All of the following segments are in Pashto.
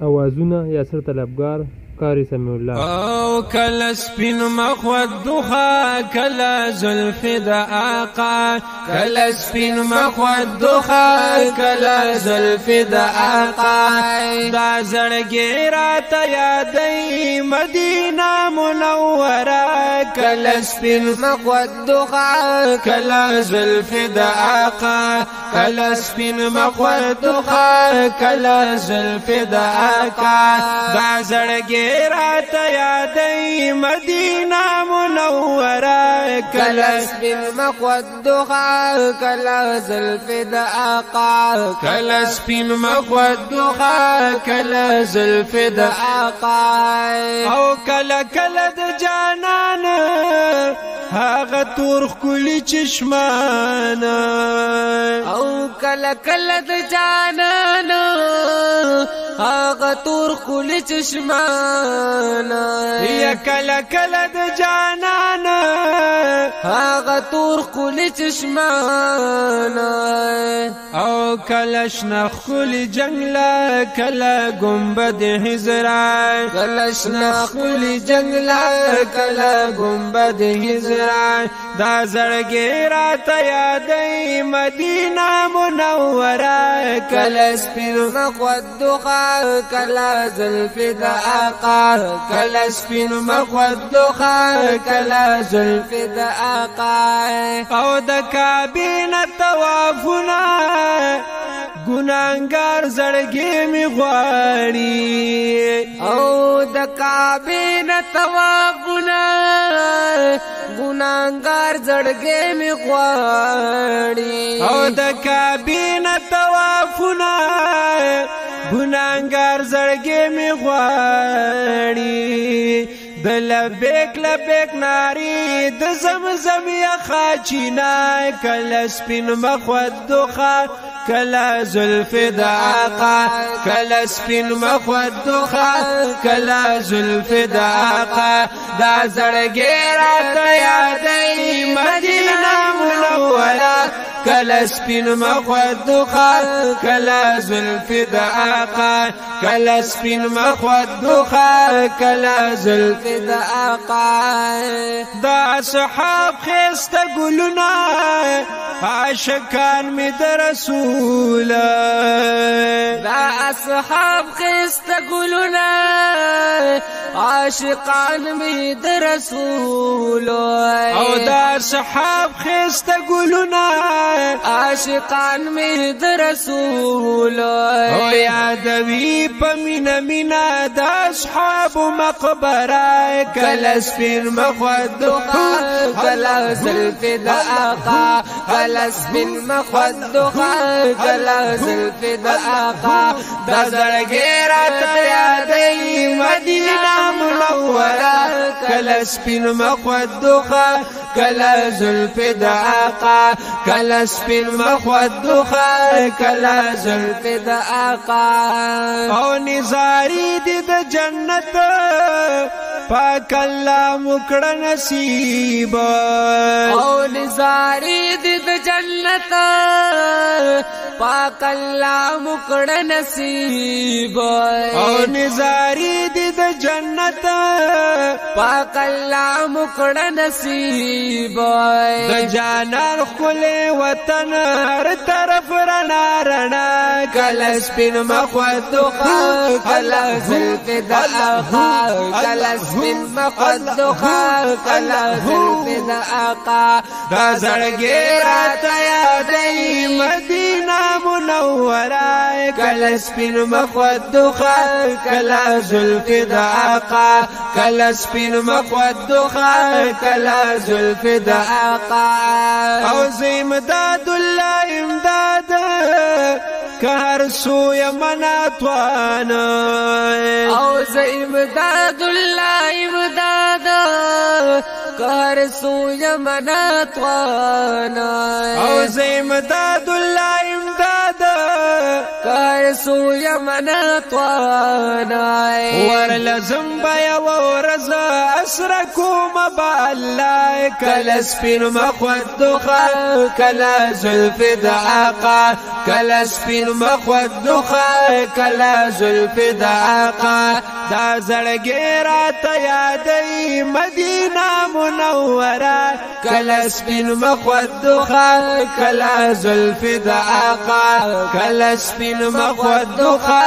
اوازونه یاسر طلبګار قاری سمیع الله. او کله سپین مخ ودوخه کله زلف د آقا، کله سپین مخ ودوخه کله زلف د آقا، دا زړګی راته یادی مدینه منوره، کله سپین مخ ودوخه کله زلف د آقا، کله سپین مخ ودوخه کله زلف د آقا، دا زړګی رات یادی مدینہ منورہ، کله سپین مخ ودوخه کله زلف د آقا، کله سپین مخ ودوخه کله زلف د آقا، او کله کله د جانان هغه تور ښکلي چشمان، او کله کله د جانان هغه تور ښکلي چشمان، یا کله کله د جانان هغه تور ښکلي چشمان، او کله شنه ښکلي جنګله کله ګنبد حضرا، کله شنه ښکلي جنګله کله ګنبد حضرا، دا زړګی راته یادی مدینه منوره، کله سپین مخ ودوخه کله زلف د آقا، کله سپین مخ ودوخه کله زلف د آقا، او د کعبې نه طوافونه ګناهګار زړګی می غواړي، او د کعبې نه طوافونه ګناهګار زړګی می غواړي، او د کعبې نه طوافونه ګناهګار زړګی می غواړي، د لبیک لبیک ناری د زمزم یا خاچینا، کله سپین مخ ودوخه کله زلف د آقا، کله سپین مخ ودوخه کله زلف د آقا، دا زړګی راته یادی مدینه منوره، کله سپین مخ ودوخه کله زلف د آقا، کله سپین مخ ودوخه کله زلف د آقا، دا اصحاب خسته ګلونه عاشقان می د رسول، دا اصحاب خسته ګلونه عاشقان می د رسول، او دا اصحاب خسته ګلونه عاشقان می د رسول، او یادوی په مینا مینا د اصحاب مقبره، کله سپین مخ ودوخه کله زلف د آقا، کله سپین مخ ودوخه کله زلف د آقا، دا زړګی راته یادی مدینه منوره، کله سپین مخ ودوخه کله زلف د آقا، کله سپین مخ ودوخه کله زلف د آقا، او نزاری دی د جنت پاک الله مکړه نصیب، او نزاری دی د جنت پاک الله مکړه نصیب، او نزاری دی د جنت پاک الله مکړه نصیب، د جانان ښکلی وطن هر طرف رڼا رڼا، کله سپین مخ ودوخه کله زلف د آقا، کله سپین مخ ودوخه کله زلف د آقا، دا زړګی راته یادی مدینه منوره، کله سپین مخ ودوخه کله زلف د آقا، کله سپین مخ ودوخه کله زلف د آقا، او زه امداد الله امداد که هر سوی مناتوان، او زه امداد الله امداد که هر سوی مناتوان، او زه امداد الله امداد فارسو یمن توانای ورلزم بیا ورز اسرکوم با الله کل سپین مخود دخا کل زلف دعاقا کل سپین مخود دخا کل زلف دعاقا دا زړګی راته یادی مدینه منوره کل سپین مخود دخا کل زلف دعاقا کل سپین مخود دخا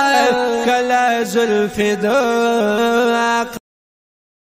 کل زلف دعاقا